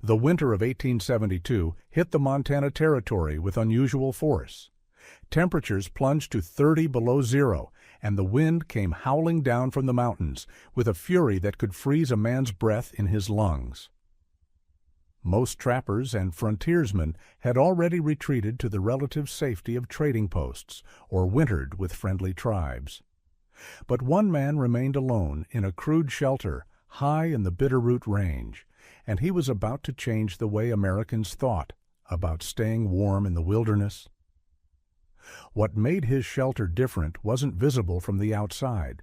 The winter of 1872 hit the Montana Territory with unusual force. Temperatures plunged to 30 below zero, and the wind came howling down from the mountains with a fury that could freeze a man's breath in his lungs. Most trappers and frontiersmen had already retreated to the relative safety of trading posts or wintered with friendly tribes. But one man remained alone in a crude shelter high in the Bitterroot Range, and he was about to change the way Americans thought about staying warm in the wilderness. What made his shelter different wasn't visible from the outside.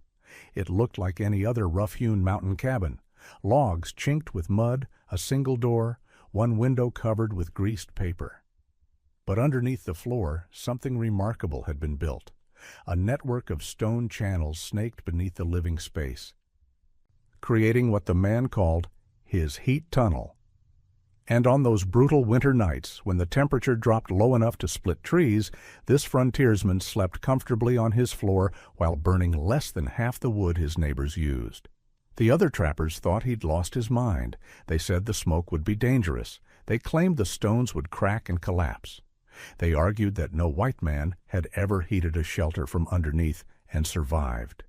It looked like any other rough-hewn mountain cabin, logs chinked with mud, a single door, one window covered with greased paper. But underneath the floor, something remarkable had been built. A network of stone channels snaked beneath the living space, creating what the man called his heat tunnel. And on those brutal winter nights, when the temperature dropped low enough to split trees, this frontiersman slept comfortably on his floor while burning less than half the wood his neighbors used. The other trappers thought he'd lost his mind. They said the smoke would be dangerous. They claimed the stones would crack and collapse. They argued that no white man had ever heated a shelter from underneath and survived.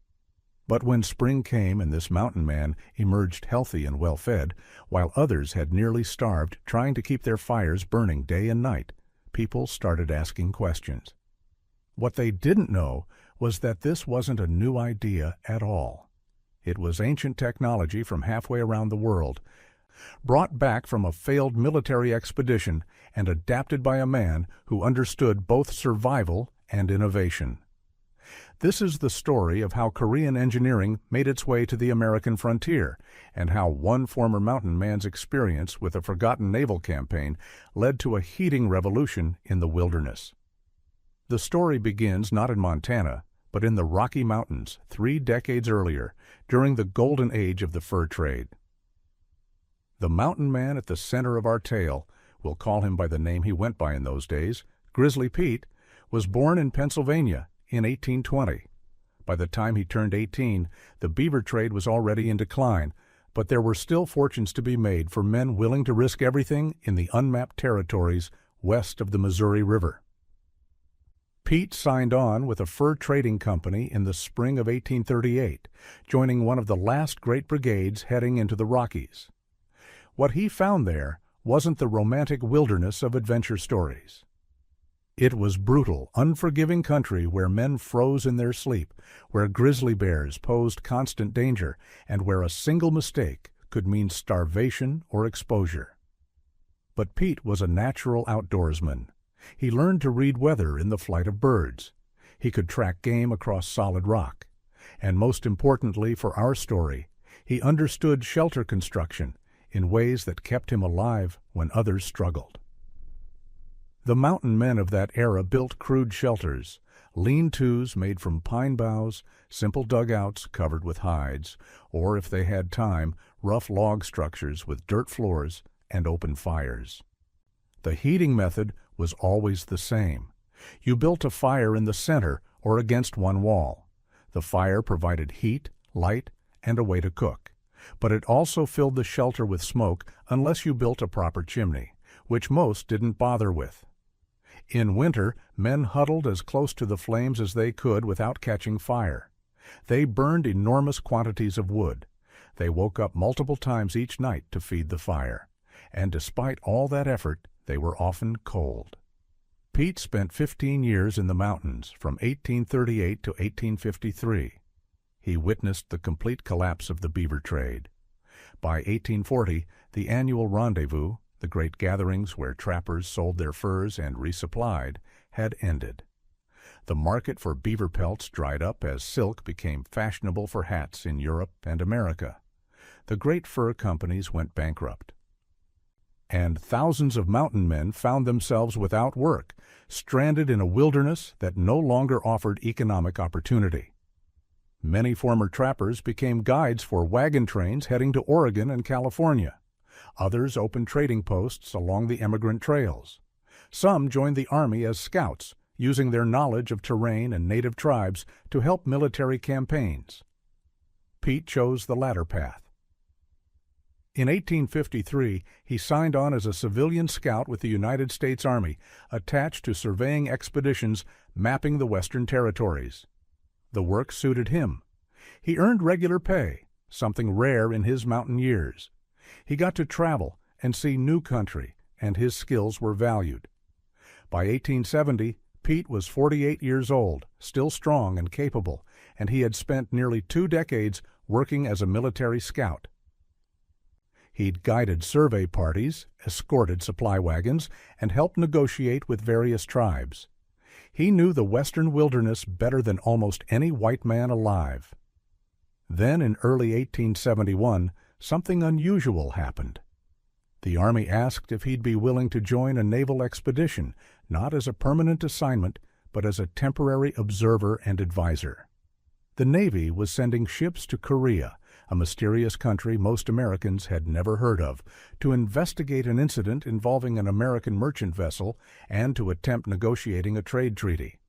But when spring came and this mountain man emerged healthy and well-fed, while others had nearly starved trying to keep their fires burning day and night, people started asking questions. What they didn't know was that this wasn't a new idea at all. It was ancient technology from halfway around the world, brought back from a failed military expedition and adapted by a man who understood both survival and innovation. This is the story of how Korean engineering made its way to the American frontier, and how one former mountain man's experience with a forgotten naval campaign led to a heating revolution in the wilderness. The story begins not in Montana, but in the Rocky Mountains 3 decades earlier, during the golden age of the fur trade. The mountain man at the center of our tale, we'll call him by the name he went by in those days, Grizzly Pete, was born in Pennsylvania in 1820. By the time he turned 18, the beaver trade was already in decline, but there were still fortunes to be made for men willing to risk everything in the unmapped territories west of the Missouri River. Pete signed on with a fur trading company in the spring of 1838, joining one of the last great brigades heading into the Rockies. What he found there wasn't the romantic wilderness of adventure stories. It was brutal, unforgiving country where men froze in their sleep, where grizzly bears posed constant danger, and where a single mistake could mean starvation or exposure. But Pete was a natural outdoorsman. He learned to read weather in the flight of birds. He could track game across solid rock. And most importantly for our story, he understood shelter construction in ways that kept him alive when others struggled. The mountain men of that era built crude shelters, lean-tos made from pine boughs, simple dugouts covered with hides, or if they had time, rough log structures with dirt floors and open fires. The heating method was always the same. You built a fire in the center or against one wall. The fire provided heat, light, and a way to cook, but it also filled the shelter with smoke unless you built a proper chimney, which most didn't bother with. In winter, men huddled as close to the flames as they could without catching fire. They burned enormous quantities of wood. They woke up multiple times each night to feed the fire, and despite all that effort, they were often cold. Pete spent 15 years in the mountains, from 1838 to 1853. He witnessed the complete collapse of the beaver trade. By 1840, the annual rendezvous, the great gatherings where trappers sold their furs and resupplied, had ended. The market for beaver pelts dried up as silk became fashionable for hats in Europe and America. The great fur companies went bankrupt. And thousands of mountain men found themselves without work, stranded in a wilderness that no longer offered economic opportunity. Many former trappers became guides for wagon trains heading to Oregon and California. Others opened trading posts along the emigrant trails. Some joined the Army as scouts, using their knowledge of terrain and native tribes to help military campaigns. Pete chose the latter path. In 1853, he signed on as a civilian scout with the United States Army, attached to surveying expeditions mapping the Western Territories. The work suited him. He earned regular pay, something rare in his mountain years. He got to travel and see new country, and his skills were valued. By 1870, Pete was 48 years old, still strong and capable, and he had spent nearly 2 decades working as a military scout. He'd guided survey parties, escorted supply wagons, and helped negotiate with various tribes. He knew the western wilderness better than almost any white man alive. Then, in early 1871, something unusual happened. The Army asked if he'd be willing to join a naval expedition, not as a permanent assignment, but as a temporary observer and advisor. The Navy was sending ships to Korea, a mysterious country most Americans had never heard of, to investigate an incident involving an American merchant vessel and to attempt negotiating a trade treaty.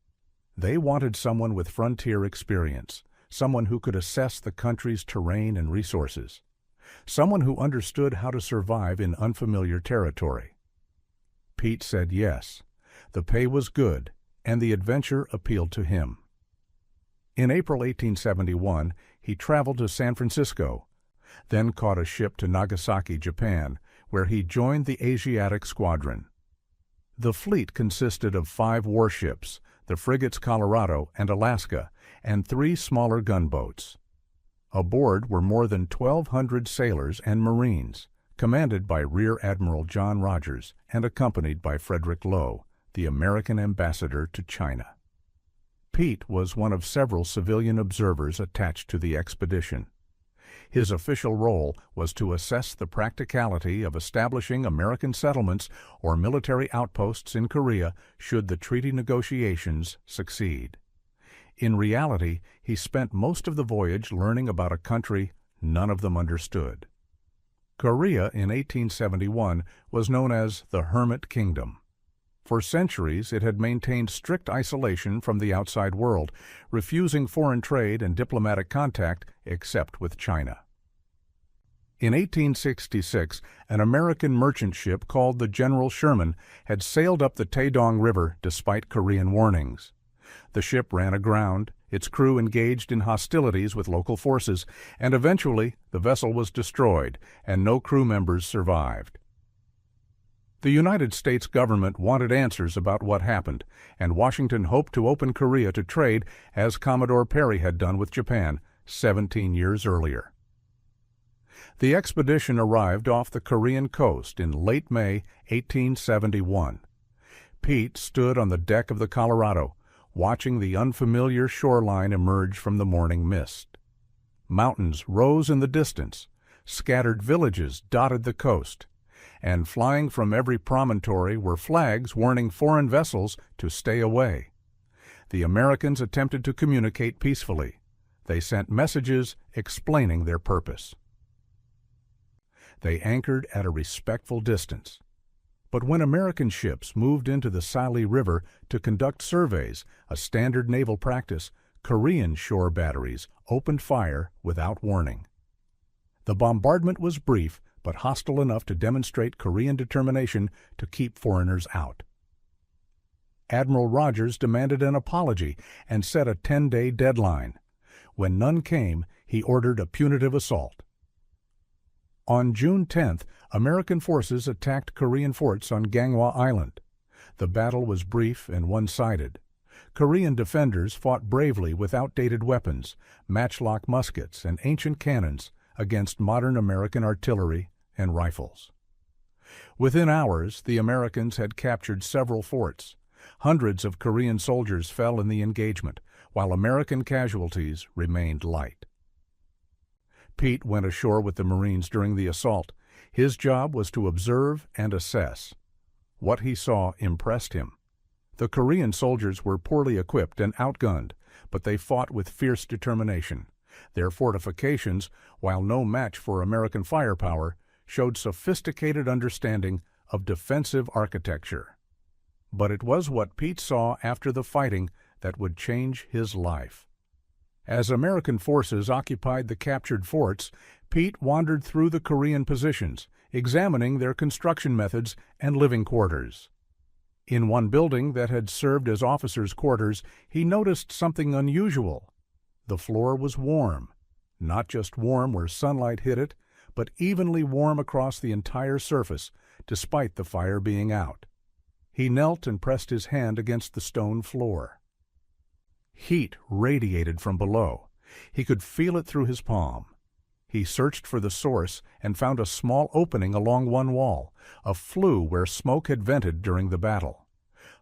They wanted someone with frontier experience, someone who could assess the country's terrain and resources, someone who understood how to survive in unfamiliar territory. Pete said yes. The pay was good, and the adventure appealed to him. In April 1871, he traveled to San Francisco, then caught a ship to Nagasaki, Japan, where he joined the Asiatic Squadron. The fleet consisted of 5 warships, the frigates Colorado and Alaska, and 3 smaller gunboats. Aboard were more than 1,200 sailors and Marines, commanded by Rear Admiral John Rodgers and accompanied by Frederick Lowe, the American ambassador to China. Pete was one of several civilian observers attached to the expedition. His official role was to assess the practicality of establishing American settlements or military outposts in Korea should the treaty negotiations succeed. In reality, he spent most of the voyage learning about a country none of them understood. Korea in 1871 was known as the Hermit Kingdom. For centuries, it had maintained strict isolation from the outside world, refusing foreign trade and diplomatic contact except with China. In 1866, an American merchant ship called the General Sherman had sailed up the Taedong River despite Korean warnings. The ship ran aground, its crew engaged in hostilities with local forces, and eventually the vessel was destroyed, and no crew members survived. The United States government wanted answers about what happened, and Washington hoped to open Korea to trade as Commodore Perry had done with Japan 17 years earlier. The expedition arrived off the Korean coast in late May 1871. Pete stood on the deck of the Colorado, watching the unfamiliar shoreline emerge from the morning mist. Mountains rose in the distance, scattered villages dotted the coast, and flying from every promontory were flags warning foreign vessels to stay away. The Americans attempted to communicate peacefully. They sent messages explaining their purpose. They anchored at a respectful distance. But when American ships moved into the Saly River to conduct surveys, a standard naval practice, Korean shore batteries opened fire without warning. The bombardment was brief, but hostile enough to demonstrate Korean determination to keep foreigners out. Admiral Rodgers demanded an apology and set a 10-day deadline. When none came, he ordered a punitive assault. On June 10th, American forces attacked Korean forts on Ganghwa Island. The battle was brief and one-sided. Korean defenders fought bravely with outdated weapons, matchlock muskets, and ancient cannons against modern American artillery and rifles. Within hours, the Americans had captured several forts. Hundreds of Korean soldiers fell in the engagement, while American casualties remained light. Pete went ashore with the Marines during the assault. His job was to observe and assess. What he saw impressed him. The Korean soldiers were poorly equipped and outgunned, but they fought with fierce determination. Their fortifications, while no match for American firepower, showed sophisticated understanding of defensive architecture. But it was what Pete saw after the fighting that would change his life. As American forces occupied the captured forts, Pete wandered through the Korean positions, examining their construction methods and living quarters. In one building that had served as officers' quarters, he noticed something unusual. The floor was warm, not just warm where sunlight hit it, but evenly warm across the entire surface, despite the fire being out. He knelt and pressed his hand against the stone floor. Heat radiated from below. He could feel it through his palm. He searched for the source and found a small opening along one wall, a flue where smoke had vented during the battle.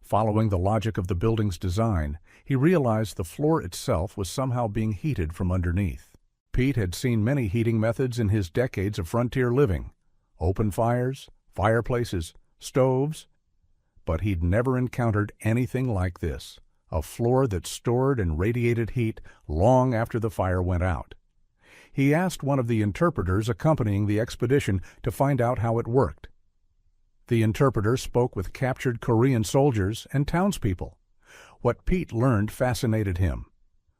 Following the logic of the building's design, he realized the floor itself was somehow being heated from underneath. Pete had seen many heating methods in his decades of frontier living: open fires, fireplaces, stoves. But he'd never encountered anything like this, a floor that stored and radiated heat long after the fire went out. He asked one of the interpreters accompanying the expedition to find out how it worked. The interpreter spoke with captured Korean soldiers and townspeople. What Pete learned fascinated him.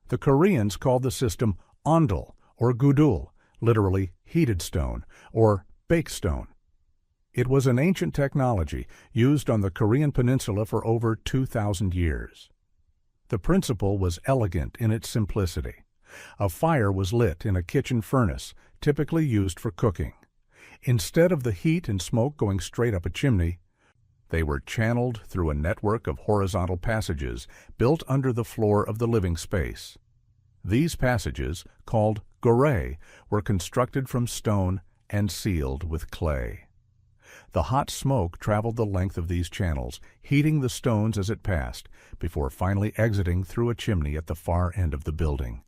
The Koreans called the system ondol, or gudul, literally heated stone, or baked stone. It was an ancient technology used on the Korean peninsula for over 2,000 years. The principle was elegant in its simplicity. A fire was lit in a kitchen furnace, typically used for cooking. Instead of the heat and smoke going straight up a chimney, they were channeled through a network of horizontal passages built under the floor of the living space. These passages, called gore, were constructed from stone and sealed with clay. The hot smoke traveled the length of these channels, heating the stones as it passed, before finally exiting through a chimney at the far end of the building.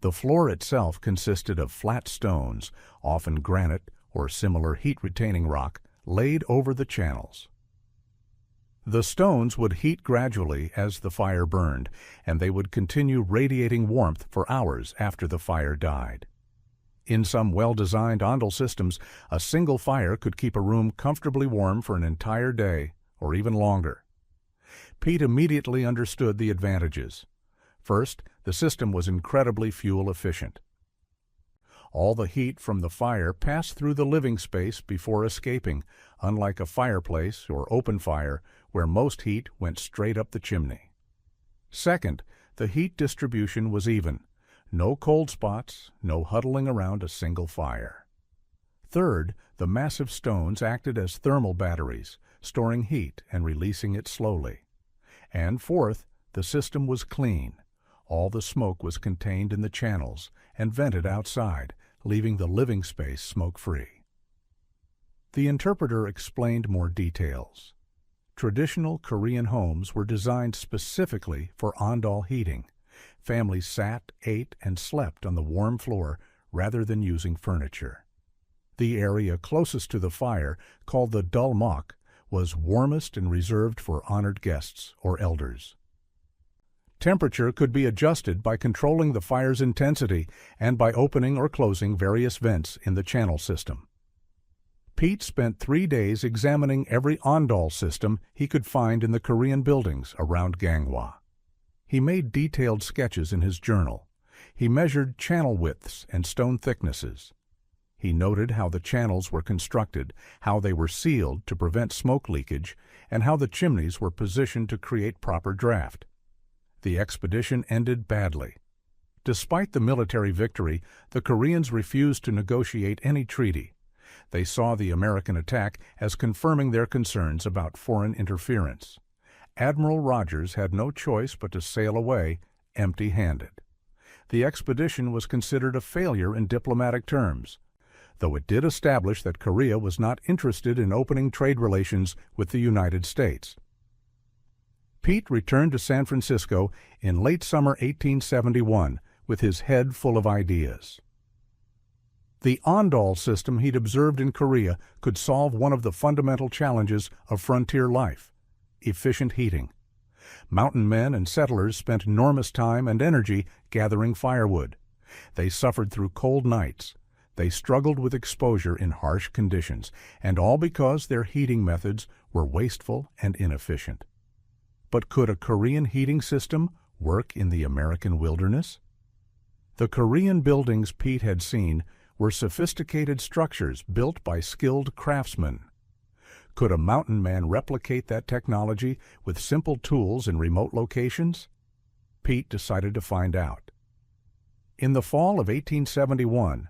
The floor itself consisted of flat stones, often granite or similar heat-retaining rock, laid over the channels. The stones would heat gradually as the fire burned, and they would continue radiating warmth for hours after the fire died. In some well-designed ondol systems, a single fire could keep a room comfortably warm for an entire day, or even longer. Pete immediately understood the advantages. First, the system was incredibly fuel efficient. All the heat from the fire passed through the living space before escaping, unlike a fireplace or open fire where most heat went straight up the chimney. Second, the heat distribution was even. No cold spots, no huddling around a single fire. Third, the massive stones acted as thermal batteries, storing heat and releasing it slowly. And fourth, the system was clean. All the smoke was contained in the channels and vented outside, leaving the living space smoke-free. The interpreter explained more details. Traditional Korean homes were designed specifically for ondol heating. Families sat, ate, and slept on the warm floor rather than using furniture. The area closest to the fire, called the dulmak, was warmest and reserved for honored guests or elders. Temperature could be adjusted by controlling the fire's intensity and by opening or closing various vents in the channel system. Pete spent 3 days examining every ondol system he could find in the Korean buildings around Ganghwa. He made detailed sketches in his journal. He measured channel widths and stone thicknesses. He noted how the channels were constructed, how they were sealed to prevent smoke leakage, and how the chimneys were positioned to create proper draft. The expedition ended badly. Despite the military victory, the Koreans refused to negotiate any treaty. They saw the American attack as confirming their concerns about foreign interference. Admiral Rogers had no choice but to sail away empty-handed. The expedition was considered a failure in diplomatic terms, though it did establish that Korea was not interested in opening trade relations with the United States. Pete returned to San Francisco in late summer 1871 with his head full of ideas. The ondol system he'd observed in Korea could solve one of the fundamental challenges of frontier life: efficient heating. Mountain men and settlers spent enormous time and energy gathering firewood. They suffered through cold nights. They struggled with exposure in harsh conditions, and all because their heating methods were wasteful and inefficient. But could a Korean heating system work in the American wilderness? The Korean buildings Pete had seen were sophisticated structures built by skilled craftsmen. Could a mountain man replicate that technology with simple tools in remote locations? Pete decided to find out. In the fall of 1871,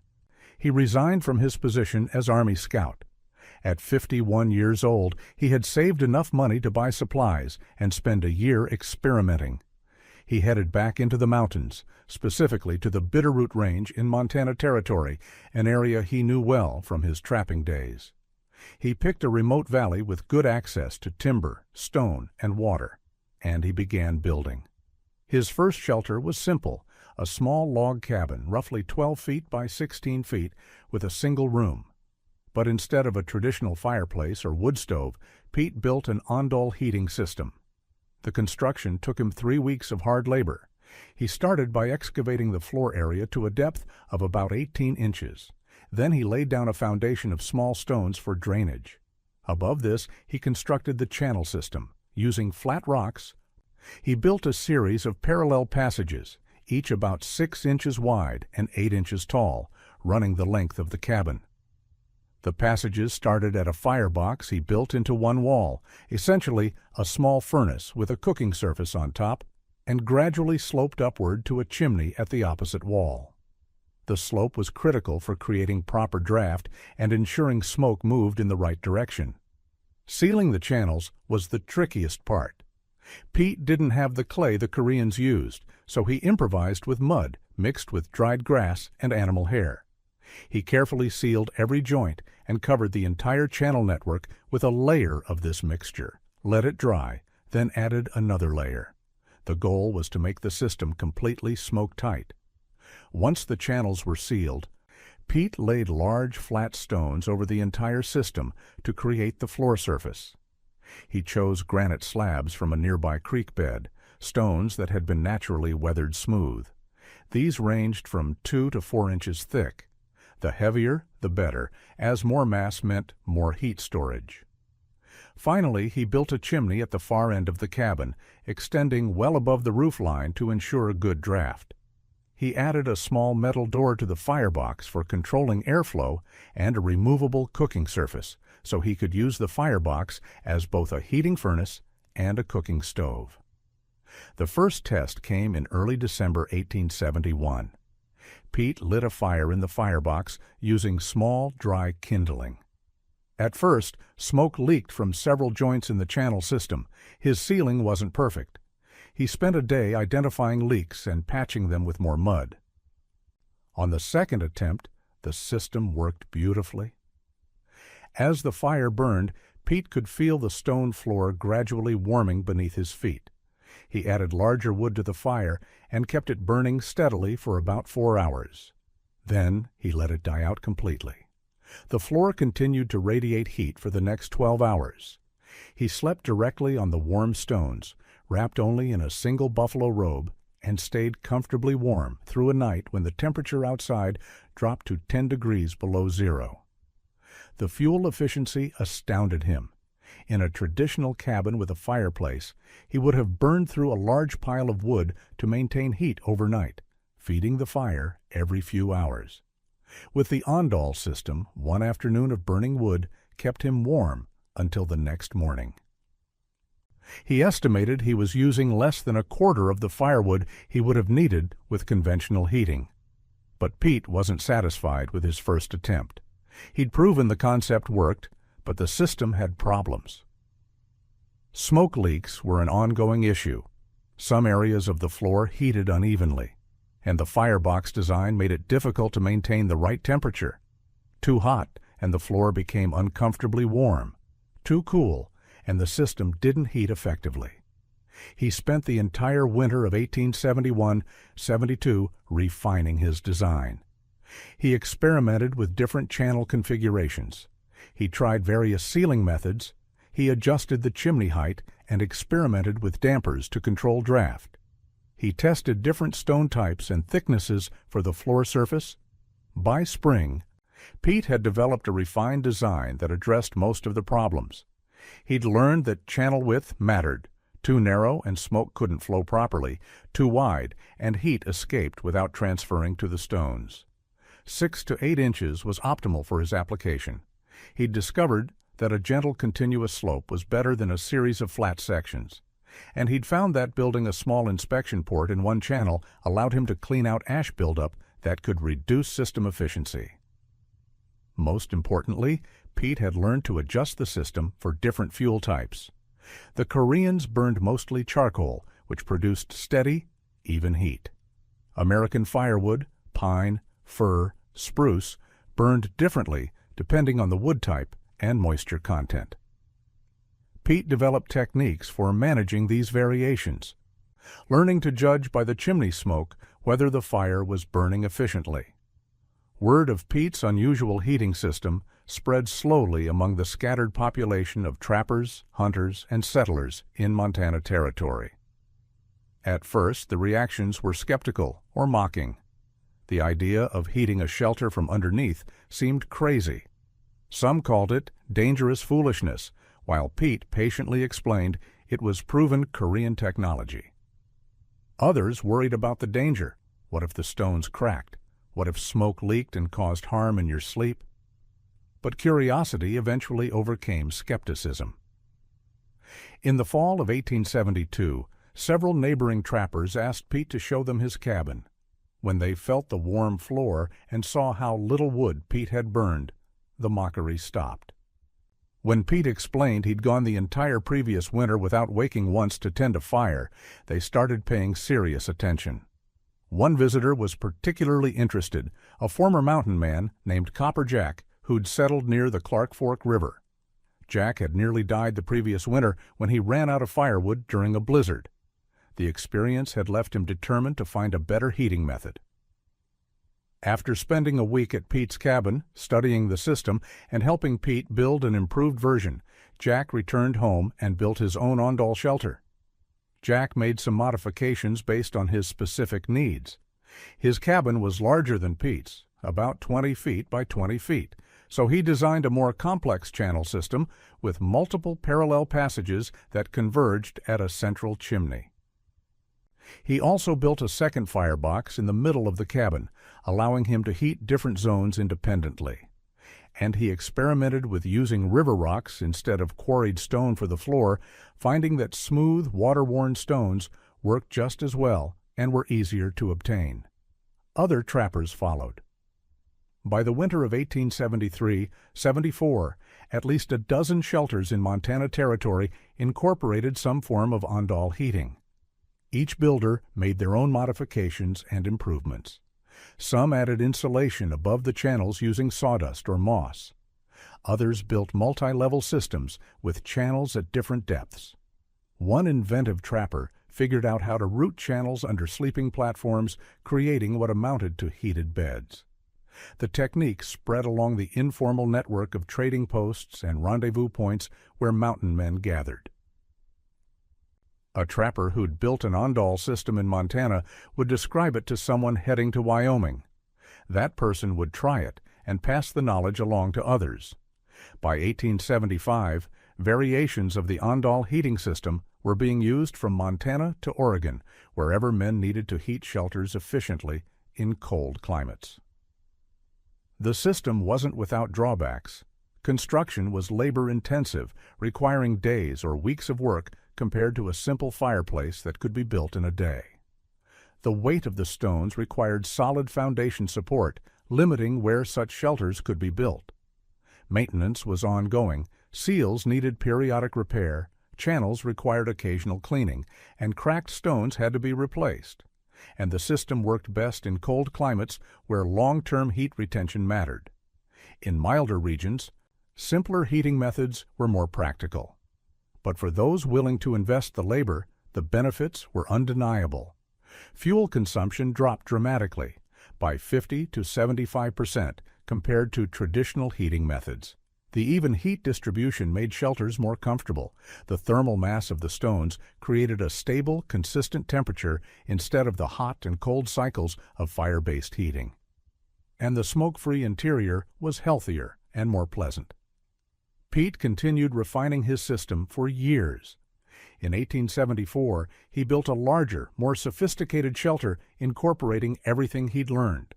he resigned from his position as Army Scout. At 51 years old, he had saved enough money to buy supplies and spend a year experimenting. He headed back into the mountains, specifically to the Bitterroot Range in Montana Territory, an area he knew well from his trapping days. He picked a remote valley with good access to timber, stone, and water, and he began building. His first shelter was simple, a small log cabin roughly 12 feet by 16 feet with a single room. But instead of a traditional fireplace or wood stove, Pete built an ondol heating system. The construction took him 3 weeks of hard labor. He started by excavating the floor area to a depth of about 18 inches. Then he laid down a foundation of small stones for drainage. Above this, he constructed the channel system. Using flat rocks, he built a series of parallel passages, each about 6 inches wide and 8 inches tall, running the length of the cabin. The passages started at a firebox he built into one wall, essentially a small furnace with a cooking surface on top, and gradually sloped upward to a chimney at the opposite wall. The slope was critical for creating proper draft and ensuring smoke moved in the right direction. Sealing the channels was the trickiest part. Pete didn't have the clay the Koreans used, so he improvised with mud mixed with dried grass and animal hair. He carefully sealed every joint and covered the entire channel network with a layer of this mixture, let it dry, then added another layer. The goal was to make the system completely smoke-tight. Once the channels were sealed, Pete laid large flat stones over the entire system to create the floor surface. He chose granite slabs from a nearby creek bed, stones that had been naturally weathered smooth. These ranged from 2 to 4 inches thick. The heavier, the better, as more mass meant more heat storage. Finally, he built a chimney at the far end of the cabin, extending well above the roof line to ensure a good draft. He added a small metal door to the firebox for controlling airflow and a removable cooking surface, so he could use the firebox as both a heating furnace and a cooking stove. The first test came in early December 1871. Pete lit a fire in the firebox using small, dry kindling. At first, smoke leaked from several joints in the channel system. His sealing wasn't perfect. He spent a day identifying leaks and patching them with more mud. On the second attempt, the system worked beautifully. As the fire burned, Pete could feel the stone floor gradually warming beneath his feet. He added larger wood to the fire and kept it burning steadily for about 4 hours. Then he let it die out completely. The floor continued to radiate heat for the next 12 hours. He slept directly on the warm stones, wrapped only in a single buffalo robe, and stayed comfortably warm through a night when the temperature outside dropped to 10 degrees below zero. The fuel efficiency astounded him. In a traditional cabin with a fireplace, he would have burned through a large pile of wood to maintain heat overnight, feeding the fire every few hours. With the ondol system, one afternoon of burning wood kept him warm until the next morning. He estimated he was using less than a quarter of the firewood he would have needed with conventional heating. But Pete wasn't satisfied with his first attempt. He'd proven the concept worked, but the system had problems. Smoke leaks were an ongoing issue. Some areas of the floor heated unevenly, and the firebox design made it difficult to maintain the right temperature. Too hot, and the floor became uncomfortably warm. Too cool, and the system didn't heat effectively. He spent the entire winter of 1871-72 refining his design. He experimented with different channel configurations. He tried various sealing methods. He adjusted the chimney height and experimented with dampers to control draft. He tested different stone types and thicknesses for the floor surface. By spring, Pete had developed a refined design that addressed most of the problems. He'd learned that channel width mattered. Too narrow and smoke couldn't flow properly, too wide and heat escaped without transferring to the stones. 6 to 8 inches was optimal for his application. He'd discovered that a gentle continuous slope was better than a series of flat sections, and he'd found that building a small inspection port in one channel allowed him to clean out ash buildup that could reduce system efficiency. Most importantly, Pete had learned to adjust the system for different fuel types. The Koreans burned mostly charcoal, which produced steady, even heat. American firewood, pine, fir, spruce burned differently depending on the wood type and moisture content. Pete developed techniques for managing these variations, learning to judge by the chimney smoke whether the fire was burning efficiently. Word of Pete's unusual heating system spread slowly among the scattered population of trappers, hunters, and settlers in Montana Territory. At first, the reactions were skeptical or mocking. The idea of heating a shelter from underneath seemed crazy. Some called it dangerous foolishness, while Pete patiently explained it was proven Korean technology. Others worried about the danger. What if the stones cracked? What if smoke leaked and caused harm in your sleep? But curiosity eventually overcame skepticism. In the fall of 1872, several neighboring trappers asked Pete to show them his cabin. When they felt the warm floor and saw how little wood Pete had burned, the mockery stopped. When Pete explained he'd gone the entire previous winter without waking once to tend a fire, they started paying serious attention. One visitor was particularly interested, a former mountain man named Copper Jack, who'd settled near the Clark Fork River. Jack had nearly died the previous winter when he ran out of firewood during a blizzard. The experience had left him determined to find a better heating method. After spending a week at Pete's cabin, studying the system, and helping Pete build an improved version, Jack returned home and built his own ondol shelter. Jack made some modifications based on his specific needs. His cabin was larger than Pete's, about 20 feet by 20 feet, so he designed a more complex channel system with multiple parallel passages that converged at a central chimney. He also built a second firebox in the middle of the cabin, allowing him to heat different zones independently. And he experimented with using river rocks instead of quarried stone for the floor, finding that smooth, water-worn stones worked just as well and were easier to obtain. Other trappers followed. By the winter of 1873-74, at least a dozen shelters in Montana Territory incorporated some form of ondol heating. Each builder made their own modifications and improvements. Some added insulation above the channels using sawdust or moss. Others built multi-level systems with channels at different depths. One inventive trapper figured out how to route channels under sleeping platforms, creating what amounted to heated beds. The technique spread along the informal network of trading posts and rendezvous points where mountain men gathered. A trapper who'd built an ondol system in Montana would describe it to someone heading to Wyoming. That person would try it and pass the knowledge along to others. By 1875, variations of the ondol heating system were being used from Montana to Oregon, wherever men needed to heat shelters efficiently in cold climates. The system wasn't without drawbacks. Construction was labor-intensive, requiring days or weeks of work compared to a simple fireplace that could be built in a day. The weight of the stones required solid foundation support, limiting where such shelters could be built. Maintenance was ongoing, seals needed periodic repair, channels required occasional cleaning, and cracked stones had to be replaced. And the system worked best in cold climates where long-term heat retention mattered. In milder regions, simpler heating methods were more practical. But for those willing to invest the labor, the benefits were undeniable. Fuel consumption dropped dramatically, by 50 to 75% compared to traditional heating methods. The even heat distribution made shelters more comfortable. The thermal mass of the stones created a stable, consistent temperature instead of the hot and cold cycles of fire-based heating. And the smoke-free interior was healthier and more pleasant. Pete continued refining his system for years. In 1874, he built a larger, more sophisticated shelter incorporating everything he'd learned.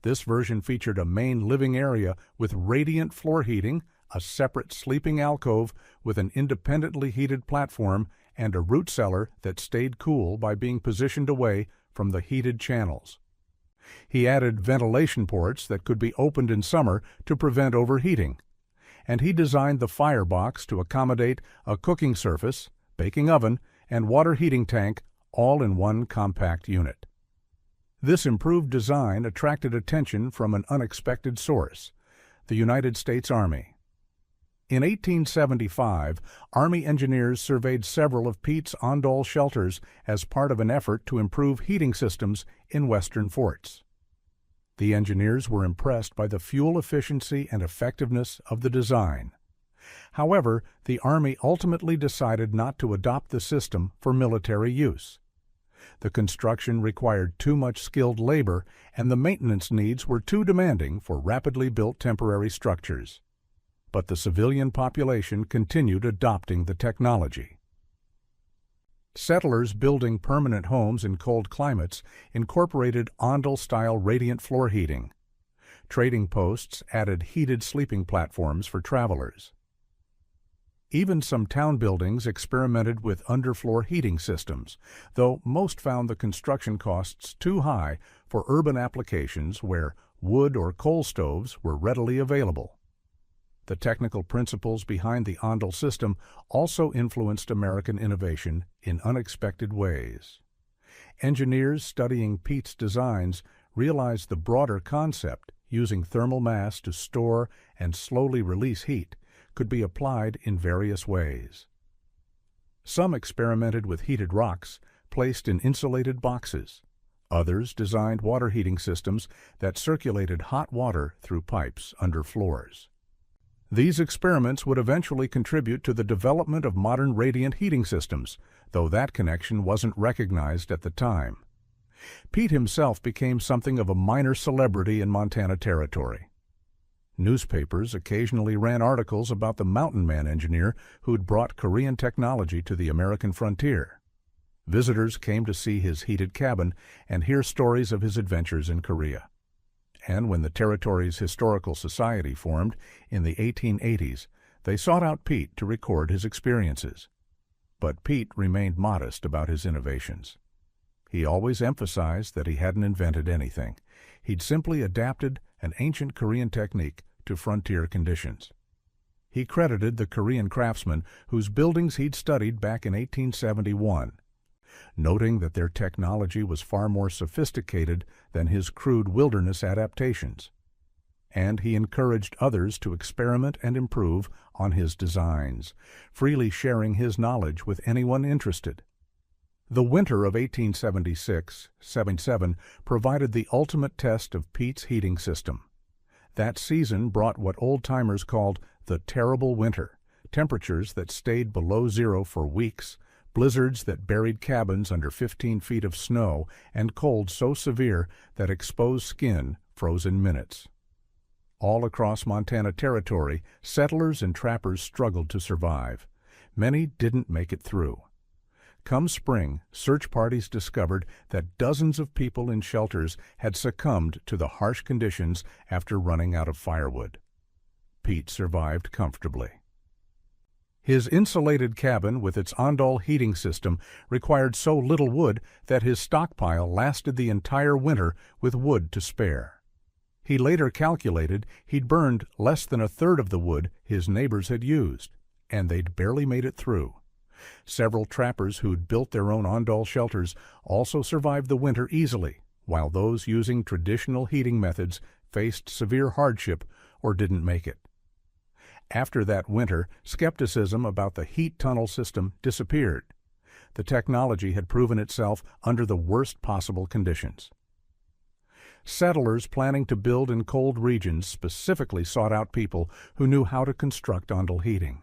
This version featured a main living area with radiant floor heating, a separate sleeping alcove with an independently heated platform, and a root cellar that stayed cool by being positioned away from the heated channels. He added ventilation ports that could be opened in summer to prevent overheating. And he designed the firebox to accommodate a cooking surface, baking oven, and water heating tank all in one compact unit. This improved design attracted attention from an unexpected source, the United States Army. In 1875, Army engineers surveyed several of Pete's Ondol shelters as part of an effort to improve heating systems in western forts. The engineers were impressed by the fuel efficiency and effectiveness of the design. However, the Army ultimately decided not to adopt the system for military use. The construction required too much skilled labor, and the maintenance needs were too demanding for rapidly built temporary structures. But the civilian population continued adopting the technology. Settlers building permanent homes in cold climates incorporated Ondol-style radiant floor heating. Trading posts added heated sleeping platforms for travelers. Even some town buildings experimented with underfloor heating systems, though most found the construction costs too high for urban applications where wood or coal stoves were readily available. The technical principles behind the Ondol system also influenced American innovation in unexpected ways. Engineers studying Pete's designs realized the broader concept, using thermal mass to store and slowly release heat, could be applied in various ways. Some experimented with heated rocks placed in insulated boxes. Others designed water heating systems that circulated hot water through pipes under floors. These experiments would eventually contribute to the development of modern radiant heating systems, though that connection wasn't recognized at the time. Pete himself became something of a minor celebrity in Montana Territory. Newspapers occasionally ran articles about the mountain man engineer who'd brought Korean technology to the American frontier. Visitors came to see his heated cabin and hear stories of his adventures in Korea. And when the Territory's Historical Society formed in the 1880s, they sought out Pete to record his experiences. But Pete remained modest about his innovations. He always emphasized that he hadn't invented anything. He'd simply adapted an ancient Korean technique to frontier conditions. He credited the Korean craftsmen whose buildings he'd studied back in 1871, noting that their technology was far more sophisticated than his crude wilderness adaptations. And he encouraged others to experiment and improve on his designs, freely sharing his knowledge with anyone interested. The winter of 1876-77 provided the ultimate test of Pete's heating system. That season brought what old-timers called the terrible winter, temperatures that stayed below zero for weeks, blizzards that buried cabins under 15 feet of snow, and cold so severe that exposed skin froze in minutes. All across Montana Territory, settlers and trappers struggled to survive. Many didn't make it through. Come spring, search parties discovered that dozens of people in shelters had succumbed to the harsh conditions after running out of firewood. Pete survived comfortably. His insulated cabin with its Ondol heating system required so little wood that his stockpile lasted the entire winter with wood to spare. He later calculated he'd burned less than a third of the wood his neighbors had used, and they'd barely made it through. Several trappers who'd built their own Ondol shelters also survived the winter easily, while those using traditional heating methods faced severe hardship or didn't make it. After that winter, skepticism about the heat tunnel system disappeared. The technology had proven itself under the worst possible conditions. Settlers planning to build in cold regions specifically sought out people who knew how to construct Ondol heating.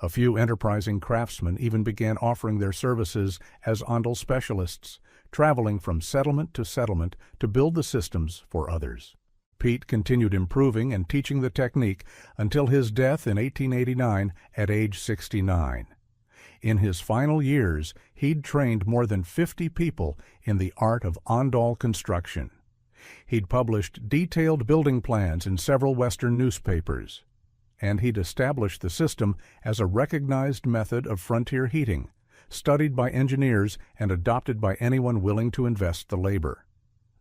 A few enterprising craftsmen even began offering their services as Ondol specialists, traveling from settlement to build the systems for others. Pete continued improving and teaching the technique until his death in 1889 at age 69. In his final years, he'd trained more than 50 people in the art of ondol construction. He'd published detailed building plans in several Western newspapers, and he'd established the system as a recognized method of frontier heating, studied by engineers and adopted by anyone willing to invest the labor.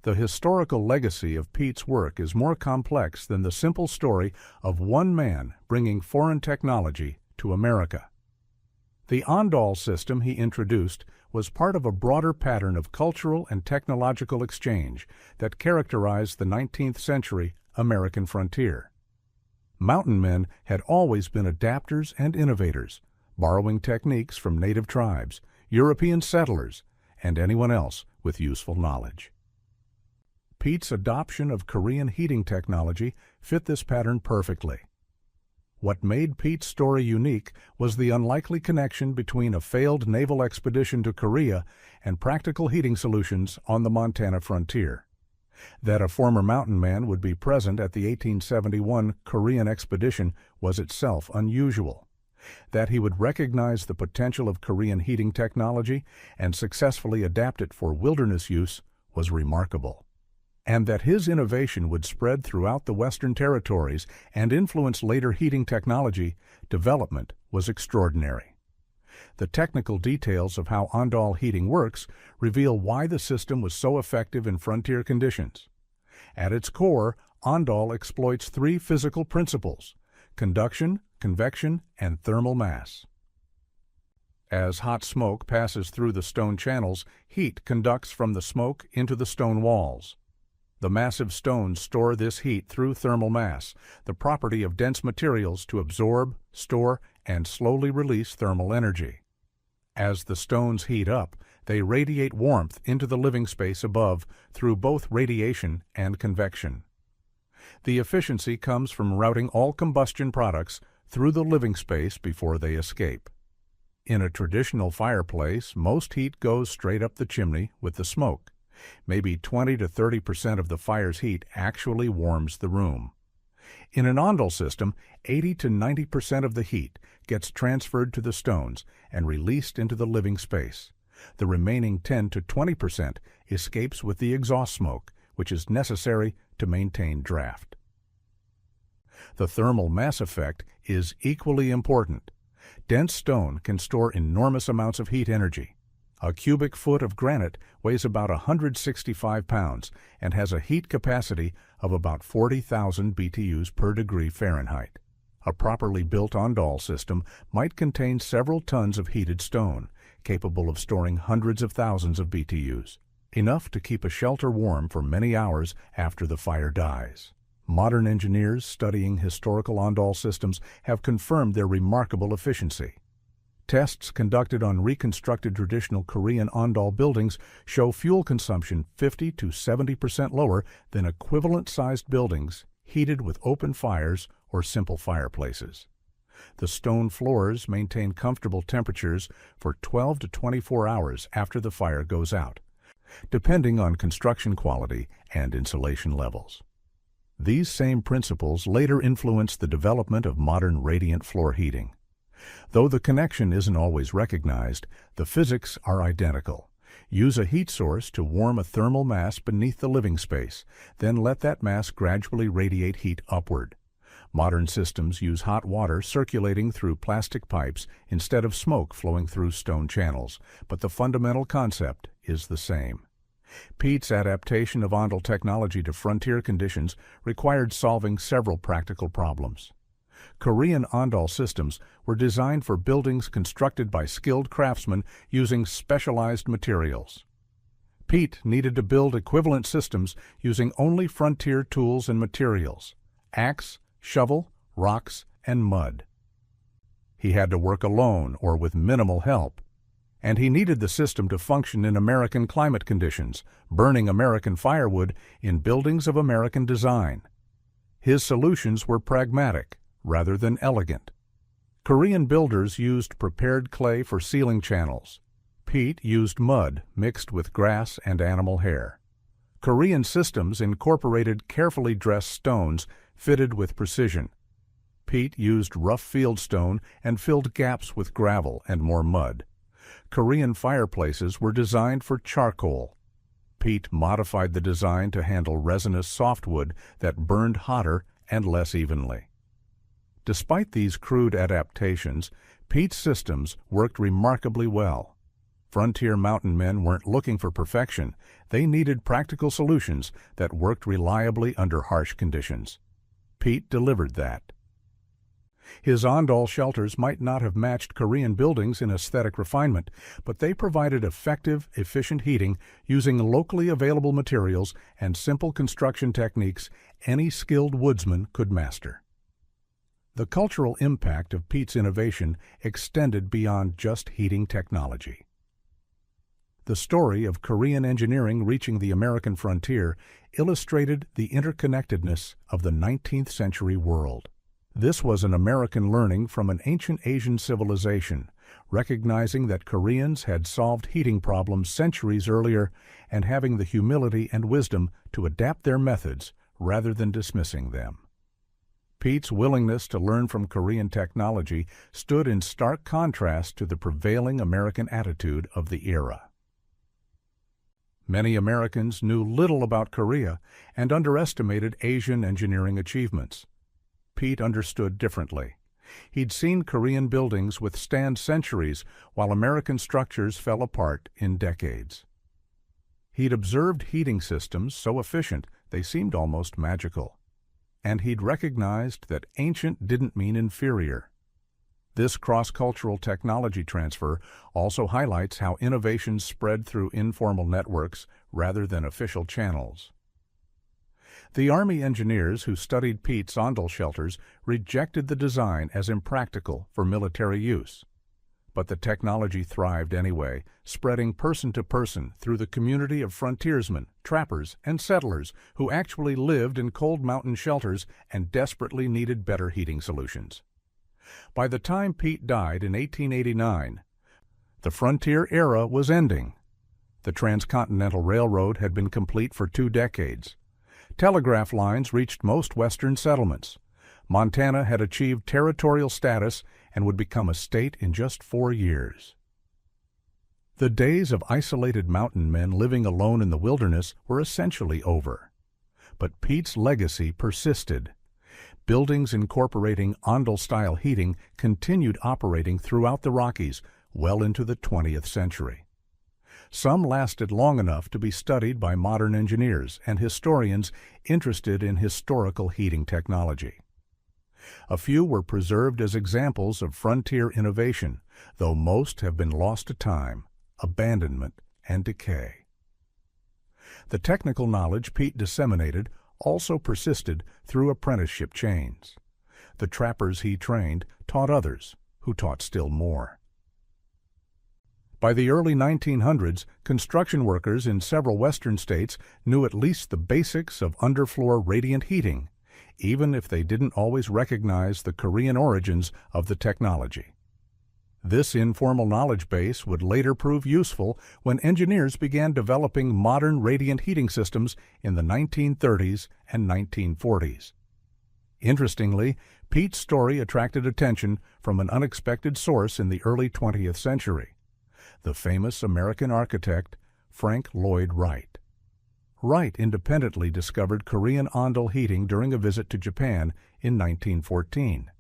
The historical legacy of Pete's work is more complex than the simple story of one man bringing foreign technology to America. The ondol system he introduced was part of a broader pattern of cultural and technological exchange that characterized the 19th century American frontier. Mountain men had always been adapters and innovators, borrowing techniques from native tribes, European settlers, and anyone else with useful knowledge. Pete's adoption of Korean heating technology fit this pattern perfectly. What made Pete's story unique was the unlikely connection between a failed naval expedition to Korea and practical heating solutions on the Montana frontier. That a former mountain man would be present at the 1871 Korean expedition was itself unusual. That he would recognize the potential of Korean heating technology and successfully adapt it for wilderness use was remarkable. And that his innovation would spread throughout the Western Territories and influence later heating technology development was extraordinary. The technical details of how ondol heating works reveal why the system was so effective in frontier conditions. At its core, ondol exploits three physical principles: conduction, convection, and thermal mass. As hot smoke passes through the stone channels, heat conducts from the smoke into the stone walls. The massive stones store this heat through thermal mass, the property of dense materials to absorb, store, and slowly release thermal energy. As the stones heat up, they radiate warmth into the living space above through both radiation and convection. The efficiency comes from routing all combustion products through the living space before they escape. In a traditional fireplace, most heat goes straight up the chimney with the smoke. Maybe 20 to 30% of the fire's heat actually warms the room. In an ondol system, 80 to 90% of the heat gets transferred to the stones and released into the living space. The remaining 10 to 20% escapes with the exhaust smoke, which is necessary to maintain draft. The thermal mass effect is equally important. Dense stone can store enormous amounts of heat energy. A cubic foot of granite weighs about 165 pounds and has a heat capacity of about 40,000 BTUs per degree Fahrenheit. A properly built ondol system might contain several tons of heated stone, capable of storing hundreds of thousands of BTUs, enough to keep a shelter warm for many hours after the fire dies. Modern engineers studying historical ondol systems have confirmed their remarkable efficiency. Tests conducted on reconstructed traditional Korean ondol buildings show fuel consumption 50 to 70% lower than equivalent-sized buildings heated with open fires or simple fireplaces. The stone floors maintain comfortable temperatures for 12 to 24 hours after the fire goes out, depending on construction quality and insulation levels. These same principles later influenced the development of modern radiant floor heating. Though the connection isn't always recognized, the physics are identical. Use a heat source to warm a thermal mass beneath the living space, then let that mass gradually radiate heat upward. Modern systems use hot water circulating through plastic pipes instead of smoke flowing through stone channels, but the fundamental concept is the same. Pete's adaptation of ondol technology to frontier conditions required solving several practical problems. Korean ondol systems were designed for buildings constructed by skilled craftsmen using specialized materials. Pete needed to build equivalent systems using only frontier tools and materials: axe, shovel, rocks, and mud. He had to work alone or with minimal help, and he needed the system to function in American climate conditions, burning American firewood in buildings of American design. His solutions were pragmatic rather than elegant. Korean builders used prepared clay for ceiling channels. Pete used mud mixed with grass and animal hair. Korean systems incorporated carefully dressed stones fitted with precision. Pete used rough fieldstone and filled gaps with gravel and more mud. Korean fireplaces were designed for charcoal. Pete modified the design to handle resinous softwood that burned hotter and less evenly. Despite these crude adaptations, Pete's systems worked remarkably well. Frontier mountain men weren't looking for perfection. They needed practical solutions that worked reliably under harsh conditions. Pete delivered that. His Ondol shelters might not have matched Korean buildings in aesthetic refinement, but they provided effective, efficient heating using locally available materials and simple construction techniques any skilled woodsman could master. The cultural impact of Pete's innovation extended beyond just heating technology. The story of Korean engineering reaching the American frontier illustrated the interconnectedness of the 19th century world. This was an American learning from an ancient Asian civilization, recognizing that Koreans had solved heating problems centuries earlier and having the humility and wisdom to adapt their methods rather than dismissing them. Pete's willingness to learn from Korean technology stood in stark contrast to the prevailing American attitude of the era. Many Americans knew little about Korea and underestimated Asian engineering achievements. Pete understood differently. He'd seen Korean buildings withstand centuries while American structures fell apart in decades. He'd observed heating systems so efficient they seemed almost magical. And he'd recognized that ancient didn't mean inferior. This cross-cultural technology transfer also highlights how innovations spread through informal networks rather than official channels. The Army engineers who studied Pete's Ondol shelters rejected the design as impractical for military use. But the technology thrived anyway, spreading person to person through the community of frontiersmen, trappers, and settlers who actually lived in cold mountain shelters and desperately needed better heating solutions. By the time Pete died in 1889, the frontier era was ending. The Transcontinental Railroad had been complete for 2 decades. Telegraph lines reached most western settlements. Montana had achieved territorial status and would become a state in just 4 years. The days of isolated mountain men living alone in the wilderness were essentially over. But Pete's legacy persisted. Buildings incorporating Ondol-style heating continued operating throughout the Rockies well into the 20th century. Some lasted long enough to be studied by modern engineers and historians interested in historical heating technology. A few were preserved as examples of frontier innovation, though most have been lost to time, abandonment, and decay. The technical knowledge Pete disseminated also persisted through apprenticeship chains. The trappers he trained taught others, who taught still more. By the early 1900s, construction workers in several western states knew at least the basics of underfloor radiant heating, even if they didn't always recognize the Korean origins of the technology. This informal knowledge base would later prove useful when engineers began developing modern radiant heating systems in the 1930s and 1940s. Interestingly, Pete's story attracted attention from an unexpected source in the early 20th century, the famous American architect Frank Lloyd Wright. Wright independently discovered Korean Ondol heating during a visit to Japan in 1914.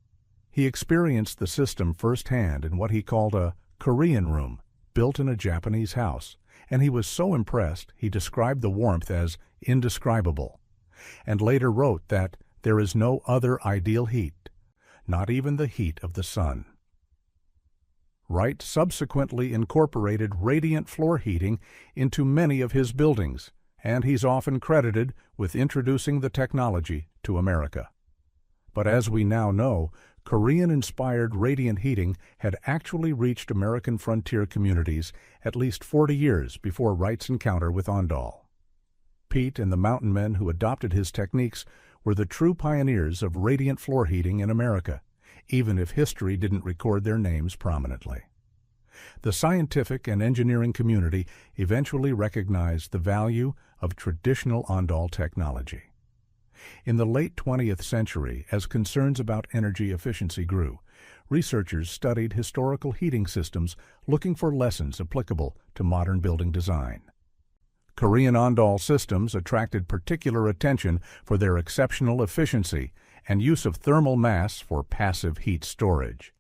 He experienced the system firsthand in what he called a Korean room, built in a Japanese house, and he was so impressed he described the warmth as indescribable, and later wrote that there is no other ideal heat, not even the heat of the sun. Wright subsequently incorporated radiant floor heating into many of his buildings, and he's often credited with introducing the technology to America. But as we now know, Korean-inspired radiant heating had actually reached American frontier communities at least 40 years before Wright's encounter with Ondol. Pete and the mountain men who adopted his techniques were the true pioneers of radiant floor heating in America, even if history didn't record their names prominently. The scientific and engineering community eventually recognized the value of traditional Ondol technology. In the late 20th century, as concerns about energy efficiency grew, researchers studied historical heating systems looking for lessons applicable to modern building design. Korean Ondol systems attracted particular attention for their exceptional efficiency and use of thermal mass for passive heat storage.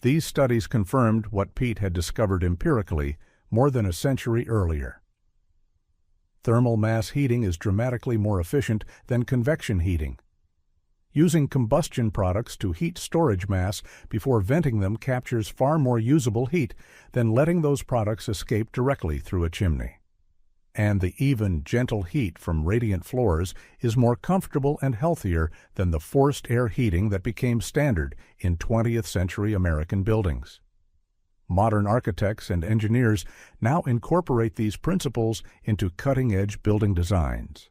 These studies confirmed what Pete had discovered empirically more than a century earlier. Thermal mass heating is dramatically more efficient than convection heating. Using combustion products to heat storage mass before venting them captures far more usable heat than letting those products escape directly through a chimney. And the even, gentle heat from radiant floors is more comfortable and healthier than the forced air heating that became standard in 20th century American buildings. Modern architects and engineers now incorporate these principles into cutting-edge building designs.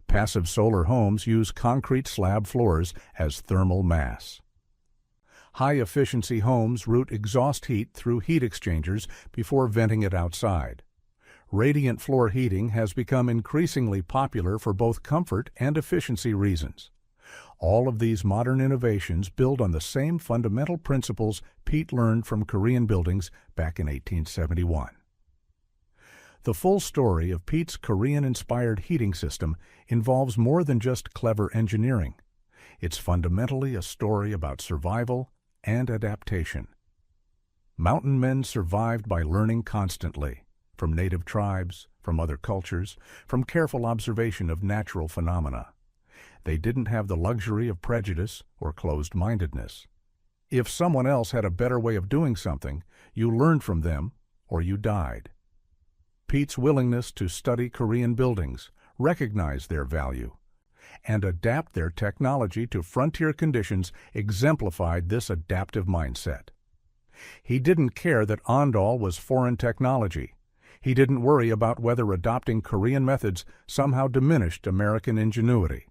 Passive solar homes use concrete slab floors as thermal mass. High-efficiency homes route exhaust heat through heat exchangers before venting it outside. Radiant floor heating has become increasingly popular for both comfort and efficiency reasons. All of these modern innovations build on the same fundamental principles Pete learned from Korean buildings back in 1871. The full story of Pete's Korean-inspired heating system involves more than just clever engineering. It's fundamentally a story about survival and adaptation. Mountain men survived by learning constantly, from native tribes, from other cultures, from careful observation of natural phenomena. They didn't have the luxury of prejudice or closed-mindedness. If someone else had a better way of doing something, you learned from them or you died. Pete's willingness to study Korean buildings, recognize their value, and adapt their technology to frontier conditions exemplified this adaptive mindset. He didn't care that Ondol was foreign technology. He didn't worry about whether adopting Korean methods somehow diminished American ingenuity.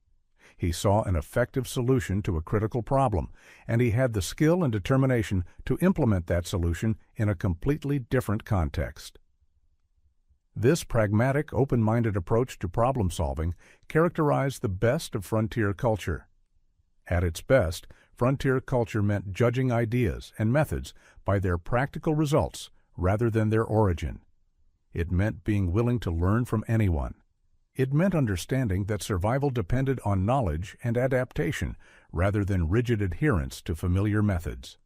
He saw an effective solution to a critical problem, and he had the skill and determination to implement that solution in a completely different context. This pragmatic, open-minded approach to problem-solving characterized the best of frontier culture. At its best, frontier culture meant judging ideas and methods by their practical results rather than their origin. It meant being willing to learn from anyone. It meant understanding that survival depended on knowledge and adaptation rather than rigid adherence to familiar methods.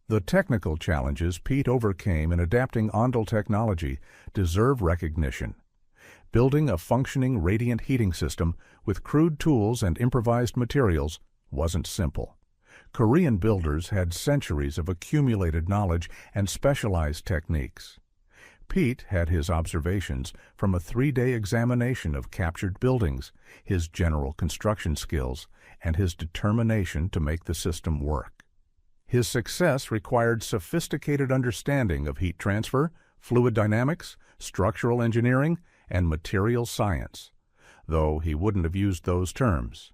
The technical challenges Pete overcame in adapting Ondol technology deserve recognition. Building a functioning radiant heating system with crude tools and improvised materials wasn't simple. Korean builders had centuries of accumulated knowledge and specialized techniques. Pete had his observations from a 3-day examination of captured buildings, his general construction skills, and his determination to make the system work. His success required sophisticated understanding of heat transfer, fluid dynamics, structural engineering, and material science, though he wouldn't have used those terms.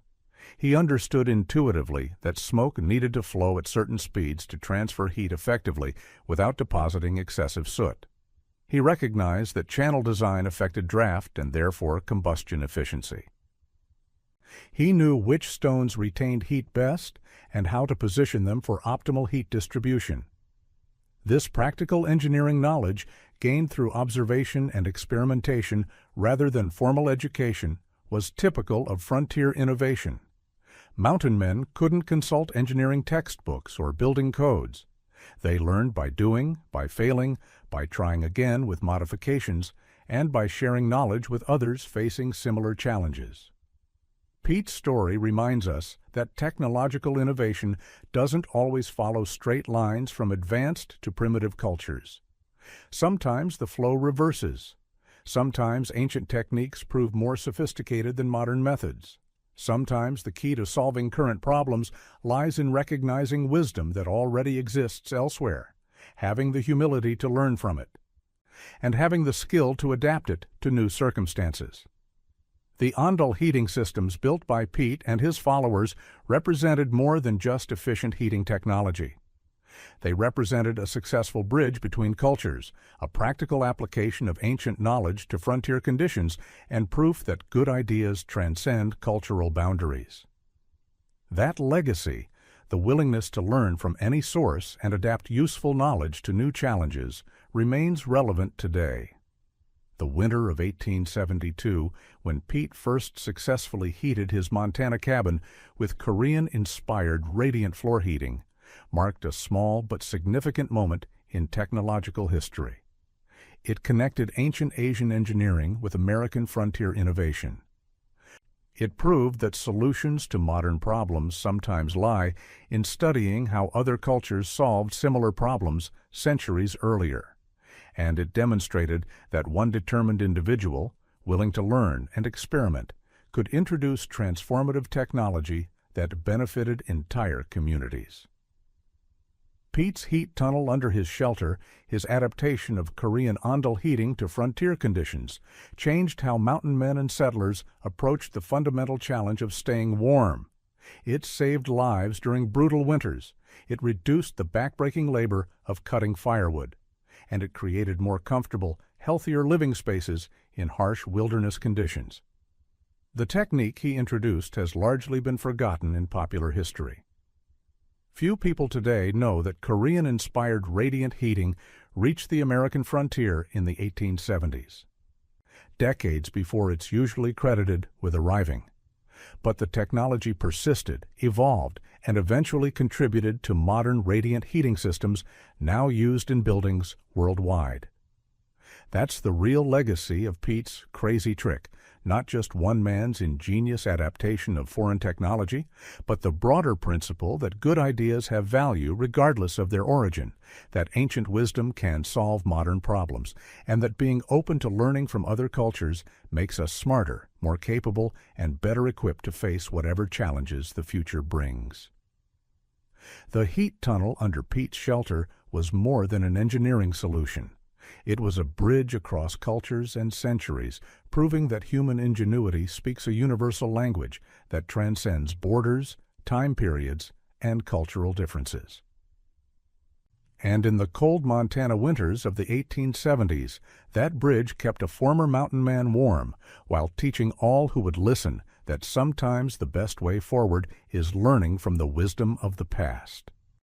He understood intuitively that smoke needed to flow at certain speeds to transfer heat effectively without depositing excessive soot. He recognized that channel design affected draft and therefore combustion efficiency. He knew which stones retained heat best and how to position them for optimal heat distribution. This practical engineering knowledge, gained through observation and experimentation rather than formal education, was typical of frontier innovation. Mountain men couldn't consult engineering textbooks or building codes. They learned by doing, by failing, by trying again with modifications, and by sharing knowledge with others facing similar challenges. Pete's story reminds us that technological innovation doesn't always follow straight lines from advanced to primitive cultures. Sometimes the flow reverses. Sometimes ancient techniques prove more sophisticated than modern methods. Sometimes the key to solving current problems lies in recognizing wisdom that already exists elsewhere, having the humility to learn from it, and having the skill to adapt it to new circumstances. The Ondol heating systems built by Pete and his followers represented more than just efficient heating technology. They represented a successful bridge between cultures, a practical application of ancient knowledge to frontier conditions, and proof that good ideas transcend cultural boundaries. That legacy, the willingness to learn from any source and adapt useful knowledge to new challenges, remains relevant today. The winter of 1872, when Pete first successfully heated his Montana cabin with Korean-inspired radiant floor heating, marked a small but significant moment in technological history. It connected ancient Asian engineering with American frontier innovation. It proved that solutions to modern problems sometimes lie in studying how other cultures solved similar problems centuries earlier. And it demonstrated that one determined individual, willing to learn and experiment, could introduce transformative technology that benefited entire communities. Pete's heat tunnel under his shelter, his adaptation of Korean ondel heating to frontier conditions, changed how mountain men and settlers approached the fundamental challenge of staying warm. It saved lives during brutal winters, it reduced the backbreaking labor of cutting firewood, and it created more comfortable, healthier living spaces in harsh wilderness conditions. The technique he introduced has largely been forgotten in popular history. Few people today know that Korean-inspired radiant heating reached the American frontier in the 1870s, decades before it's usually credited with arriving. But the technology persisted, evolved, and eventually contributed to modern radiant heating systems now used in buildings worldwide. That's the real legacy of Pete's crazy trick, not just one man's ingenious adaptation of foreign technology, but the broader principle that good ideas have value regardless of their origin, that ancient wisdom can solve modern problems, and that being open to learning from other cultures makes us smarter, more capable, and better equipped to face whatever challenges the future brings. The heat tunnel under Pete's shelter was more than an engineering solution. It was a bridge across cultures and centuries, proving that human ingenuity speaks a universal language that transcends borders, time periods, and cultural differences. And in the cold Montana winters of the 1870s, that bridge kept a former mountain man warm while teaching all who would listen that sometimes the best way forward is learning from the wisdom of the past.